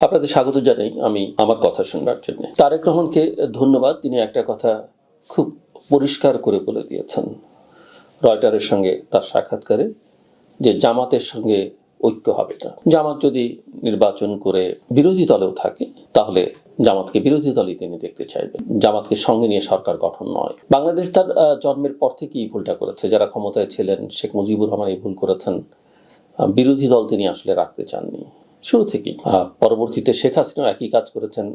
আপনাদের স্বাগত জানাই আমি আমার কথা শুনবার জন্য। তারেক রহমানকে ধন্যবাদ, তিনি একটা কথা খুব পরিষ্কার করে বলে দিয়েছেন রয়টারের সঙ্গে তার সাক্ষাৎকারে, যে জামাতের সঙ্গে ঐক্য হবে না। জামাত যদি নির্বাচন করে বিরোধী দলেও থাকে তাহলে জামাতকে বিরোধী দলই তিনি দেখতে চাইবেন, জামাতকে সঙ্গে নিয়ে সরকার গঠন নয়। বাংলাদেশ তার জন্মের পর থেকেই ভুলটা করেছে, যারা ক্ষমতায় ছিলেন শেখ মুজিবুর রহমান এই ভুল করেছেন, বিরোধী দল তিনি আসলে রাখতে চাননি শুরু থেকেই। পরবর্তীতে শেখ হাসিনাও একই কাজ করেছেন,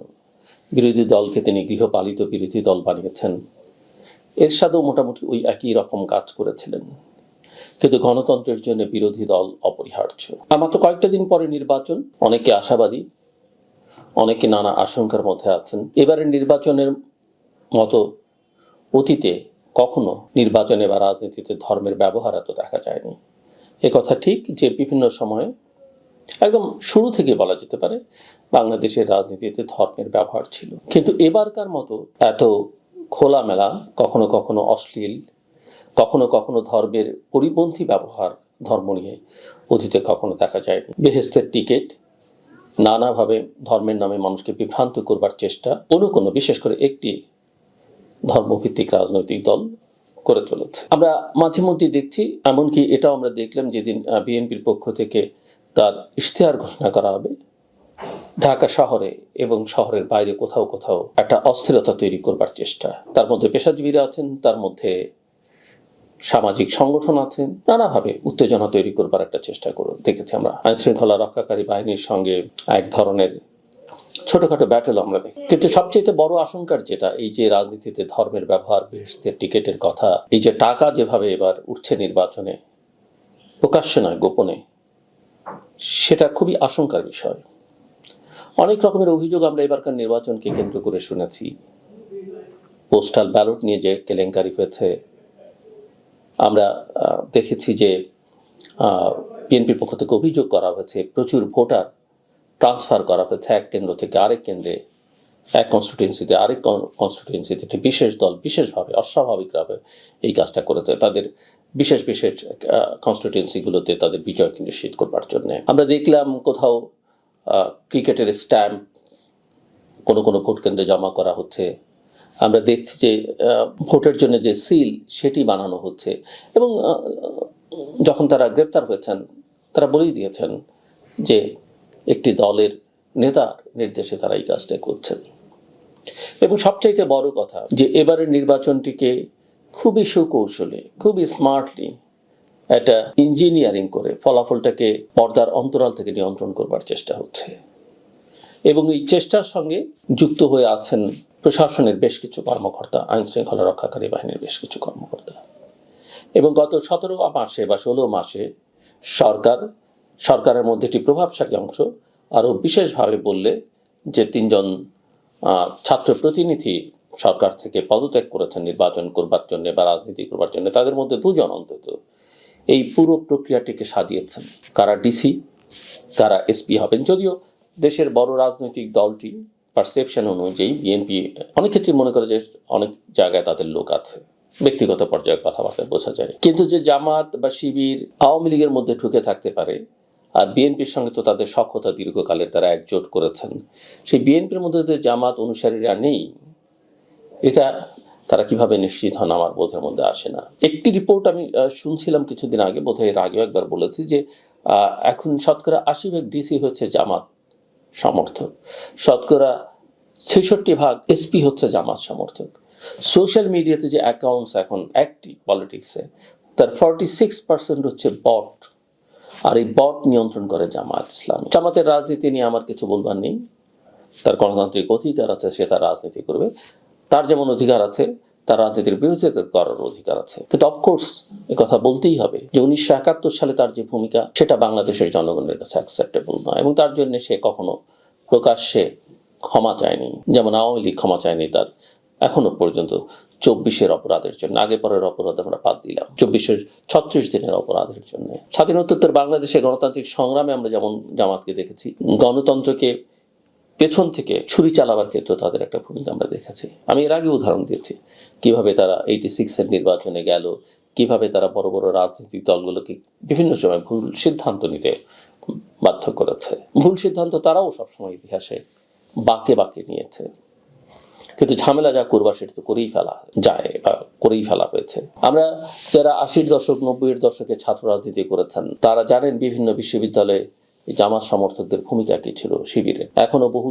বিরোধী দলকে তিনি গৃহপালিত বিরোধী দল বানিয়েছেন। এরশাদও মোটামুটি ওই একই রকম কাজ করেছিলেন, কিন্তু গণতন্ত্রের জন্য বিরোধী দল অপরিহার্য। মাত্র কয়েকটা দিন পরে নির্বাচন, অনেকে আশাবাদী, অনেকে নানা আশঙ্কার মধ্যে আছেন। এবারের নির্বাচনের মতো অতীতে কখনো নির্বাচনে বা রাজনীতিতে ধর্মের ব্যবহার এত দেখা যায়নি। কথা ঠিক যে বিভিন্ন সময়ে একদম শুরু থেকে বলা যেতে পারে বাংলাদেশের রাজনীতিতে ধর্মের ব্যবহার ছিল, কিন্তু এবারকার মতো এত খোলামেলা, কখনো কখনো অশ্লীল, কখনো কখনো ধর্মের পরিপন্থী ব্যবহার ধর্ম নিয়ে অতীতে কখনো দেখা যায়নি। বেহেস্তের টিকিট, নানাভাবে ধর্মের নামে মানুষকে বিভ্রান্ত করবার চেষ্টা কোনো বিশেষ করে একটি ধর্মভিত্তিক রাজনৈতিক দল করে চলেছে। আমরা মাঝে মধ্যে দেখছি, এমনকি এটাও আমরা দেখলাম যেদিন বিএনপির পক্ষ থেকে তার ইশতেহার ঘোষণা করা হবে, ঢাকা শহরে এবং শহরের বাইরে কোথাও কোথাও একটা অস্থিরতা তৈরি করবার চেষ্টা। তার মধ্যে পেশাজীবীরা আছেন, তার মধ্যে সামাজিক সংগঠন আছেন, নানাভাবে উত্তেজনা তৈরি করবার একটা চেষ্টা করে দেখেছি আমরা। আইন শৃঙ্খলা রক্ষাকারী বাহিনীর সঙ্গে এক ধরনের ছোটখাটো ব্যাটেল আমরা দেখি। কিন্তু সবচেয়ে বড় আশঙ্কার যেটা, এই যে রাজনীতিতে ধর্মের ব্যবহার, বেহেশতের টিকেটের কথা, এই যে টাকা যেভাবে এবার উঠছে নির্বাচনে, প্রকাশ্যে নয় গোপনে, সেটা খুবই আশঙ্কার বিষয়। অনেক রকমের অভিযোগ আমরা এবারকার নির্বাচনকে কেন্দ্র করে শুনেছি। পোস্টাল ব্যালট নিয়ে যে কেলেঙ্কারি হয়েছে, আমরা দেখেছি যে বিএনপির পক্ষ থেকে অভিযোগ করা হয়েছে প্রচুর ভোটার ট্রান্সফার করা হয়েছে এক কেন্দ্র থেকে আরেক কেন্দ্রে, এক কনস্টিটিউয়েন্সিতে আরেক কনস্টিটিউয়েন্সিতে। একটি বিশেষ দল বিশেষভাবে অস্বাভাবিকভাবে এই কাজটা করেছে, তাদের বিশেষ বিশেষ কনস্টিটিউয়েন্সিগুলোতে তাদের বিজয়কে নিশ্চিত করবার জন্য। আমরা দেখলাম কোথাও ক্রিকেটের স্ট্যাম্প কোনো ভোট কেন্দ্রে জমা করা হচ্ছে। আমরা দেখছি যে ভোটের জন্য যে সিল সেটি বানানো হচ্ছে, এবং যখন তারা গ্রেপ্তার হয়েছেন তারা বলেই দিয়েছেন যে একটি দলের নেতার নির্দেশে তারা এই কাজটা করছেন। এবং সবচাইতে বড় কথা যে এবারের নির্বাচনটিকে খুবই সুকৌশলে, খুবই স্মার্টলি একটা ইঞ্জিনিয়ারিং করে ফলাফলটাকে পর্দার অন্তরাল থেকে নিয়ন্ত্রণ করবার চেষ্টা হচ্ছে। এবং এই চেষ্টার সঙ্গে যুক্ত হয়ে আছেন প্রশাসনের বেশ কিছু কর্মকর্তা, আইন শৃঙ্খলা রক্ষাকারী বাহিনীর বেশ কিছু কর্মকর্তা। এবং গত 17 মাসে বা 16 মাসে সরকারের মধ্যে একটি প্রভাবশালী অংশ, আরও বিশেষভাবে বললে যে 3 জন ছাত্র প্রতিনিধি সরকার থেকে পদত্যাগ করেছেন নির্বাচন করবার জন্য বা রাজনীতি করবার জন্য, তাদের মধ্যে 2 জন অন্তত এই পুরো প্রক্রিয়াটিকে সাজিয়েছেন। কারা ডিসি, কারা এসপি হবেন। যদিও দেশের বড় রাজনৈতিক দলটি পারসেপশন অনুযায়ী বিএনপি অনেক ক্ষেত্রে মনে করে যে অনেক জায়গায় তাদের লোক আছে, ব্যক্তিগত পর্যায়ে কথাবার্তা বোঝা যায়, কিন্তু যে জামাত বা শিবির আওয়ামী লীগের মধ্যে ঢুকে থাকতে পারে, আর বিএনপির সঙ্গে তো তাদের সখ্যতা দীর্ঘকালের, তারা একজোট করেছেন, সেই বিএনপির মধ্যে যে জামাত অনুসারীরা নেই, এটা তারা কিভাবে নিশ্চিত হন আমার বোধের মধ্যে আসে না। একটি রিপোর্ট আমি শুনছিলাম কিছুদিন আগে, বোধহয় এর আগেও একবার বলেছি, যে এখন শতকরা 80% ডিসি হচ্ছে জামাত সমর্থক, শতকরা 66% এসপি হচ্ছে জামাত সমর্থক। সোশ্যাল মিডিয়াতে যে অ্যাকাউন্টস এখন অ্যাক্টিভ পলিটিক্সে, তার 46% হচ্ছে বট, আর এই বট নিয়ন্ত্রণ করে জামাত ইসলামী। জামাতের রাজনীতি নিয়ে আমার কিছু বলবার নেই, তার গণতান্ত্রিক অধিকার আছে, সে তার রাজনীতি করবে, তার যেমন অধিকার আছে তার রাজনীতির বিরোধিতা করার অধিকার আছে। কিন্তু অফকোর্স কথা বলতেই হবে যে 1971 সালে তার যে ভূমিকা, সেটা বাংলাদেশের জনগণের কাছে অ্যাকসেপ্টেবল নয়, এবং তার জন্য সে কখনো প্রকাশ্যে ক্ষমা চায়নি। যেমন আওয়ামী লীগ ক্ষমা চায়নি তার এখনো পর্যন্ত 24 অপরাধের জন্য। আগে পরের অপরাধ আমরা বাদ দিলাম, 36 দিনের অপরাধের জন্য। স্বাধীনোত্তর বাংলাদেশে গণতান্ত্রিক সংগ্রামে আমরা যেমন জামাতকে দেখেছি, গণতন্ত্রকে পেছন থেকে ছুরি চালাবার ক্ষেত্রে তাদের একটা ভূমিকা আমরা দেখেছি। আমি এর আগে উদাহরণ দিয়েছি কিভাবে তারা 86 নির্বাচনে গেল, কিভাবে তারা বড় বড় রাজনৈতিক দলগুলোকে বিভিন্ন সময় ভুল সিদ্ধান্ত নিতে বাধ্য করেছে। ভুল সিদ্ধান্ত তারাও সবসময় ইতিহাসে বাঁকে বাঁকে নিয়েছে, কিন্তু ঝামেলা যা করবার সেটা তো করেই ফেলা যায় বা করেই ফেলা হয়েছে। আমরা যারা 80-র দশক 90-এর দশকে ছাত্র রাজনীতি করেছেন তারা জানেন বিভিন্ন বিশ্ববিদ্যালয়ে জামাত সমর্থকদের ভূমিকা কি ছিল শিবিরে। এখনো বহু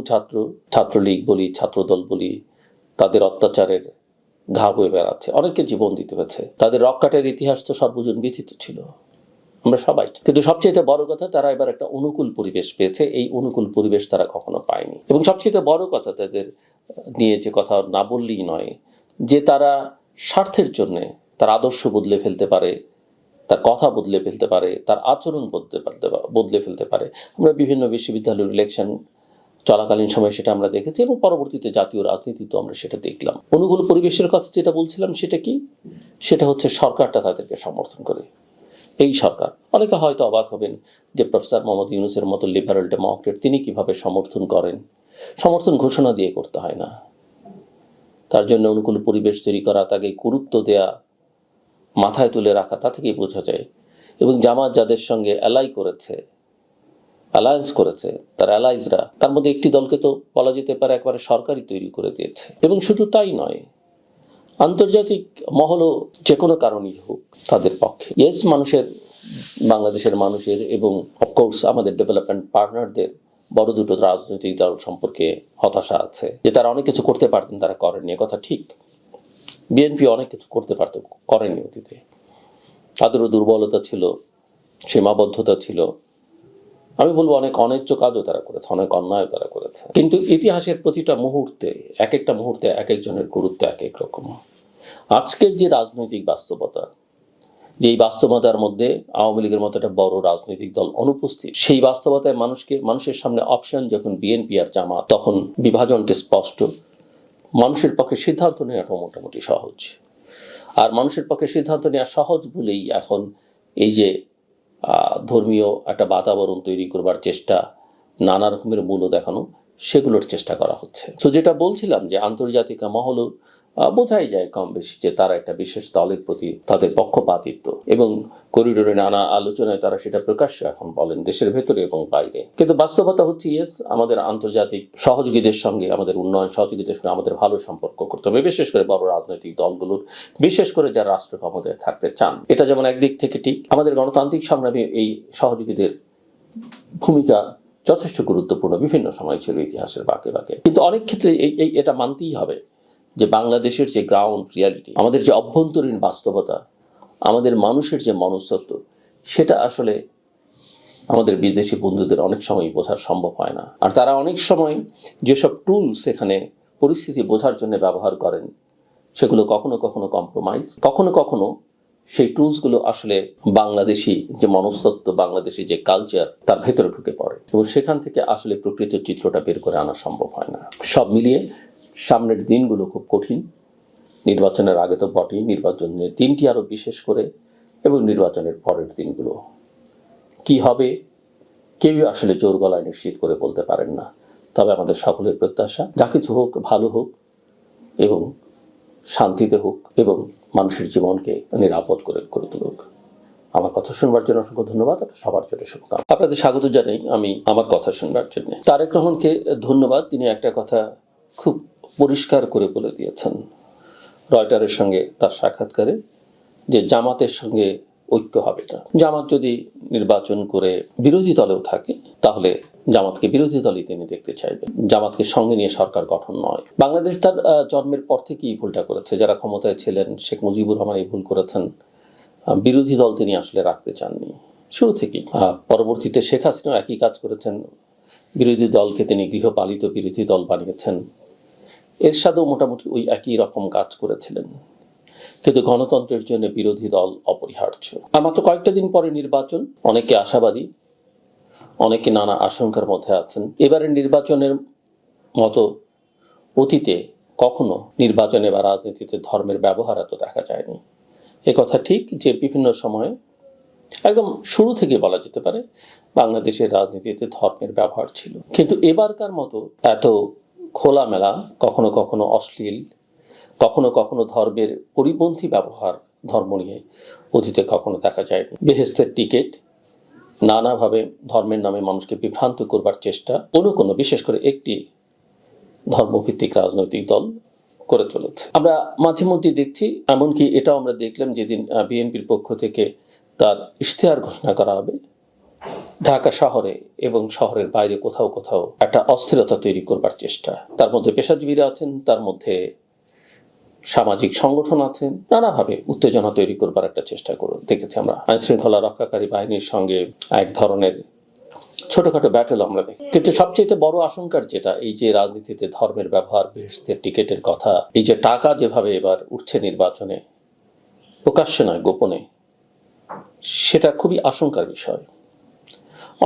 ছাত্রলীগ বলি, ছাত্রদল বলি, তাদের অত্যাচারের ঘা বয়ে বেড়াচ্ছে, অনেককে জীবন দিতে হয়েছে। তাদের রক্কাটের ইতিহাস তো সর্বজন বিথিত ছিল, আমরা সবাই। কিন্তু সবচেয়ে বড় কথা, তারা এবার একটা অনুকূল পরিবেশ পেয়েছে। এই অনুকূল পরিবেশ তারা কখনো পায়নি। এবং সবচেয়ে বড় কথা, তাদের নিয়ে যে কথা না বললেই নয়, যে তারা স্বার্থের জন্য তার আদর্শ বদলে ফেলতে পারে, তার কথা বদলে ফেলতে পারে, তার আচরণ বদলে ফেলতে পারে। আমরা বিভিন্ন বিশ্ববিদ্যালয়ের ইলেকশন চলাকালীন সময় সেটা আমরা দেখেছি, এবং পরবর্তীতে জাতীয় রাজনীতিতে আমরা সেটা দেখলাম। অনুকূল পরিবেশের কথা যেটা বলছিলাম সেটা কি, সেটা হচ্ছে সরকারটা তাদেরকে সমর্থন করে। এই সরকার, অনেকে হয়তো অবাক হবেন যে প্রফেসর মোহাম্মদ ইউনূসের মতো লিবারেল ডেমোক্রেট তিনি কিভাবে সমর্থন করেন। সমর্থন ঘোষণা দিয়ে করতে হয় না, তার জন্য অনুকূল পরিবেশ তৈরি করা, তাকে গুরুত্ব দেয়া, মাথায় তুলে রাখা, তা থেকেই বোঝা যায়। এবং জামাত যাদের সঙ্গে অ্যালায়েন্স করেছে, তার অ্যালাইজরা, তার মধ্যে একটি দলকে তো বলা যেতে পারে একবারে সরকারই তৈরি করে দিয়েছে। এবং শুধু তাই নয়, আন্তর্জাতিক মহলও যে কোনো কারণেই হোক তাদের পক্ষে। ইয়েস, বাংলাদেশের মানুষের এবং অফকোর্স আমাদের ডেভেলপমেন্ট পার্টনারদের বড় দুটো রাজনৈতিক দল সম্পর্কে হতাশা আছে, যে তারা অনেক কিছু করতে পারতেন, তারা করেননি। কথা ঠিক, বিএনপি অনেক কিছু করতে পারত, করেনি অতীতে। তাদেরও দুর্বলতা ছিল, সীমাবদ্ধতা ছিল। আমি বলবো অনেক অন্যায্য কাজও তারা করেছে, অনেক অন্যায় তারা করেছে। কিন্তু ইতিহাসের প্রতিটা মুহূর্তে, এক একটা মুহূর্তে এক একজনের গুরুত্ব এক এক রকম। আজকের যে রাজনৈতিক বাস্তবতা, যেই বাস্তবতার মধ্যে আওয়ামী লীগের মতো একটা বড় রাজনৈতিক দল অনুপস্থিত, সেই বাস্তবতায় মানুষের সামনে অপশন যখন বিএনপি আর জামাত, তখন বিভাজনটি স্পষ্ট। মানুষের পক্ষে সিদ্ধান্ত নেওয়াটা মোটামুটি সহজ। আর মানুষের পক্ষে সিদ্ধান্ত নেওয়া সহজ বলেই এখন এই যে ধর্মীয় একটা বাতাবরণ তৈরি করবার চেষ্টা, নানা রকমের মূল্য দেখানো, সেগুলোর চেষ্টা করা হচ্ছে। তো যেটা বলছিলাম, যে আন্তর্জাতিক মহলও বোঝাই যায় কম বেশি যে তারা একটা বিশেষ দলের প্রতি তাদের পক্ষপাতিত্ব, এবং করিডোরে নানা আলোচনায় তারা সেটা প্রকাশ্য এখন বলেন, দেশের ভেতরে এবং বাইরে। কিন্তু বাস্তবতা হচ্ছে, ইয়েস, আমাদের আন্তর্জাতিক সহযোগীদের সঙ্গে, আমাদের উন্নয়ন সহযোগীদের সঙ্গে আমাদের ভালো সম্পর্ক করতে হবে, বিশেষ করে বড় রাজনৈতিক দলগুলোর, বিশেষ করে যারা রাষ্ট্র ক্ষমতায় থাকতে চান। এটা যেমন একদিক থেকে ঠিক, আমাদের গণতান্ত্রিক সংগ্রামে এই সহযোগীদের ভূমিকা যথেষ্ট গুরুত্বপূর্ণ বিভিন্ন সময় ছিল ইতিহাসের বাঁকে বাঁকে। কিন্তু অনেক ক্ষেত্রে এটা মানতেই হবে যে বাংলাদেশের যে গ্রাউন্ড রিয়ালিটি, আমাদের যে অভ্যন্তরীণ বাস্তবতা, আমাদের মানুষের যে মনস্তত্ব, সেটা আসলে আমাদের বিদেশি বন্ধুদের অনেক সময় বোঝা সম্ভব হয় না। আর তারা অনেক সময় যেসব টুলস এখানে পরিস্থিতি বোঝার জন্য ব্যবহার করেন, সেগুলো কখনো কখনো কম্প্রোমাইজ, কখনো কখনো সেই টুলসগুলো আসলে বাংলাদেশি যে মনস্তত্ব, বাংলাদেশি যে কালচার, তার ভেতরে ঢুকে পড়ে, এবং সেখান থেকে আসলে প্রকৃত চিত্রটা বের করে আনা সম্ভব হয় না। সব মিলিয়ে সামনের দিনগুলো খুব কঠিন। নির্বাচনের আগে তো বটেই, নির্বাচনের দিনটি আরো বিশেষ করে, এবং নির্বাচনের পরের দিনগুলো কি হবে কেউ আসলে জোর গলায় নিশ্চিত করে বলতে পারেন না। তবে আমাদের সকলের প্রত্যাশা, যা কিছু হোক ভালো হোক, এবং শান্তিতে হোক, এবং মানুষের জীবনকে নিরাপদ করে তুলুক। আমার কথা শুনবার জন্য অসংখ্য ধন্যবাদ। সবার জন্য শুভকামনা। আপনাদের স্বাগত জানাই আমি আমার কথা শুনবার জন্য। তারেক রহমানকে ধন্যবাদ, তিনি একটা কথা খুব পরিষ্কার করে বলে দিয়েছেন রয়টারের সঙ্গে তার সাক্ষাৎকারে, যে জামাতের সঙ্গে ঐক্য হবে না। জামাত যদি নির্বাচন করে বিরোধী দলেও থাকে, তাহলে জামাতকে বিরোধী দলই তিনি দেখতে চাইবেন, জামাতকে সঙ্গে নিয়ে সরকার গঠন নয়। বাংলাদেশ তার জন্মের পর থেকেই ভুলটা করেছে। যারা ক্ষমতায় ছিলেন, শেখ মুজিবুর রহমান এই ভুল করেছেন, বিরোধী দল তিনি আসলে রাখতে চাননি শুরু থেকেই। পরবর্তীতে শেখ হাসিনা একই কাজ করেছেন, বিরোধী দলকে তিনি গৃহপালিত বিরোধী দল বানিয়েছেন। এরশাদও মোটামুটি ওই একই রকম কাজ করেছিলেন। কিন্তু গণতন্ত্রের জন্য বিরোধী দল অপরিহার্য। আর মাত্র কয়েকটা দিন পরে নির্বাচন, অনেকে আশাবাদী, অনেকে নানা আশঙ্কার মধ্যে আছেন। এবারের নির্বাচনের মতো অতীতে কখনো নির্বাচনে বা রাজনীতিতে ধর্মের ব্যবহার এত দেখা যায়নি। এ কথা ঠিক যে বিভিন্ন সময়ে, একদম শুরু থেকে বলা যেতে পারে, বাংলাদেশের রাজনীতিতে ধর্মের ব্যবহার ছিল। কিন্তু এবারকার মতো এত খোলামেলা, কখনো কখনো অশ্লীল, কখনো কখনো ধর্মের পরিপন্থী ব্যবহার ধর্ম নিয়ে অতীতে কখনো দেখা যায়নি। বেহেস্তের টিকিট নানাভাবে ধর্মের নামে মানুষকে বিভ্রান্ত করবার চেষ্টা কোনো বিশেষ করে একটি ধর্মভিত্তিক রাজনৈতিক দল করে চলেছে। আমরা মাঝে মধ্যে দেখছি, এমনকি এটাও আমরা দেখলাম যেদিন বিএনপির পক্ষ থেকে তার ইশতেহার ঘোষণা করা হবে, ঢাকা শহরে এবং শহরের বাইরে কোথাও কোথাও একটা অস্থিরতা তৈরি করবার চেষ্টা। তার মধ্যে পেশাজীবীরা আছেন, তার মধ্যে সামাজিক সংগঠন আছেন, নানাভাবে উত্তেজনা তৈরি করবার একটা চেষ্টা করে দেখেছি আমরা। আইন শৃঙ্খলা রক্ষাকারী বাহিনীর সঙ্গে এক ধরনের ছোটখাটো ব্যাটেল আমরা দেখি। কিন্তু সবচেয়ে বড় আশঙ্কার যেটা, এই যে রাজনীতিতে ধর্মের ব্যবহার, বেহেশতের টিকেটের কথা, এই যে টাকা যেভাবে এবার উঠছে নির্বাচনে, প্রকাশ্যে নয় গোপনে, সেটা খুবই আশঙ্কার বিষয়।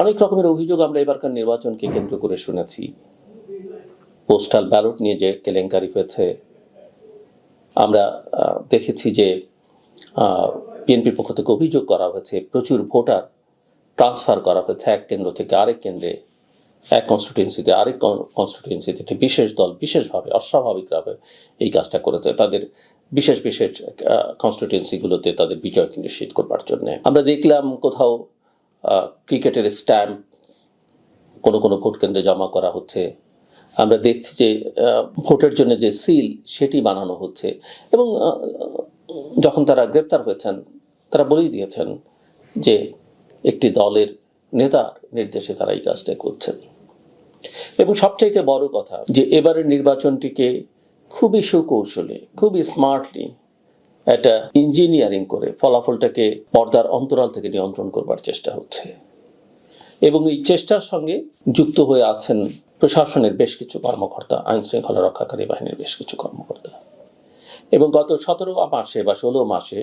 অনেক রকমের অভিযোগ আমরা এবারকার নির্বাচনকে কেন্দ্র করে শুনেছি। পোস্টাল ব্যালট নিয়ে যে কেলেঙ্কারি হয়েছে, আমরা দেখেছি যে বিএনপির পক্ষ থেকে অভিযোগ করা হয়েছে প্রচুর ভোটার ট্রান্সফার করা হয়েছে এক কেন্দ্র থেকে আরেক কেন্দ্রে, এক কনস্টিটিউয়েন্সিতে আরেক কনস্টিটিউয়েন্সিতে। একটি বিশেষ দল বিশেষভাবে অস্বাভাবিকভাবে এই কাজটা করেছে তাদের বিশেষ বিশেষ কনস্টিটিউয়েন্সিগুলোতে তাদের বিজয়কে নিশ্চিত করবার জন্য। আমরা দেখলাম কোথাও ক্রিকেটের স্ট্যাম্প কোনো ভোট কেন্দ্রে জমা করা হচ্ছে। আমরা দেখছি যে ভোটের জন্য যে সিল সেটি বানানো হচ্ছে, এবং যখন তারা গ্রেপ্তার হয়েছেন তারা বলেই দিয়েছেন যে একটি দলের নেতার নির্দেশে তারা এই কাজটা করছেন। এবং সবচাইতে বড় কথা যে এবারের নির্বাচনটিকে খুবই সুকৌশলে, খুবই স্মার্টলি একটা ইঞ্জিনিয়ারিং করে ফলাফলটাকে পর্দার অন্তরাল থেকে নিয়ন্ত্রণ করবার চেষ্টা হচ্ছে। এবং এই চেষ্টার সঙ্গে যুক্ত হয়ে আছেন প্রশাসনের বেশ কিছু কর্মকর্তা, আইন শৃঙ্খলা রক্ষাকারী বাহিনীর বেশ কিছু কর্মকর্তা। এবং গত 17 মাসে বা 16 মাসে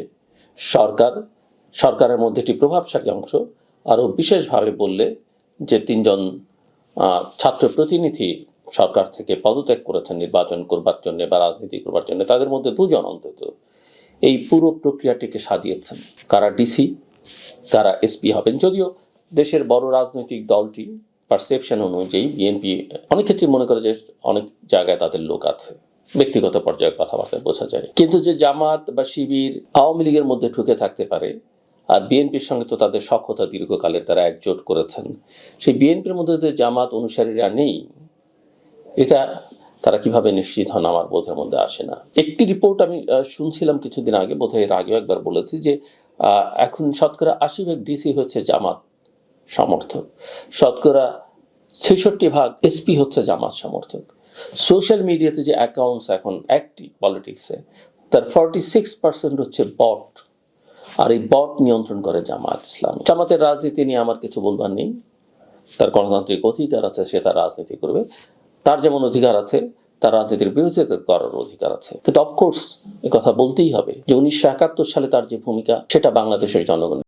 সরকারের মধ্যে একটি প্রভাবশালী অংশ, আরও বিশেষভাবে বললে যে 3 জন ছাত্র প্রতিনিধি সরকার থেকে পদত্যাগ করেছেন নির্বাচন করবার জন্য বা রাজনীতি করবার জন্য, তাদের মধ্যে 2 জন অন্তত এই পুরো প্রক্রিয়াটিকে সাজিয়েছেন। কারা ডিসি, কারা এসপি হবেন। যদিও দেশের বড় রাজনৈতিক দলটি পারসেপশন অনুযায়ী বিএনপি অনেক ক্ষেত্রে মনে করে যে অনেক জায়গায় তাদের লোক আছে, ব্যক্তিগত পর্যায়ে কথাবার্তায় বোঝা যায়। কিন্তু যে জামাত বা শিবির আওয়ামী লীগের মধ্যে ঢুকে থাকতে পারে, আর বিএনপির সঙ্গে তো তাদের সখ্যতা দীর্ঘকালের, তারা একজোট করেছেন, সেই বিএনপির মধ্যে যে জামাত অনুসারীরা নেই, এটা তারা কিভাবে নিশ্চিত হন আমার বোধের মধ্যে আসে না। একটি রিপোর্ট আমি শুনছিলাম কিছুদিন আগে, বোধহয় এর আগেও একবার বলেছি, যে এখন শতকরা 80% ডিসি হচ্ছে জামাত সমর্থক, শতকরা 66% এসপি হচ্ছে জামাত সমর্থক। সোশ্যাল মিডিয়াতে যে অ্যাকাউন্টস এখন অ্যাক্টিভ পলিটিক্সে, তার 46% হচ্ছে বট, আর এই বট নিয়ন্ত্রণ করে জামাত ইসলাম। জামাতের রাজনীতি নিয়ে আমার কিছু বলবার নেই, তার গণতান্ত্রিক অধিকার আছে, সে তার রাজনীতি করবে, তার যেমন অধিকার আছে তার রাজনীতির বিরোধিতা করার অধিকার আছে। কিন্তু অফকোর্স এ কথা বলতেই হবে যে 1971 সালে তার যে ভূমিকা, সেটা বাংলাদেশের জনগণ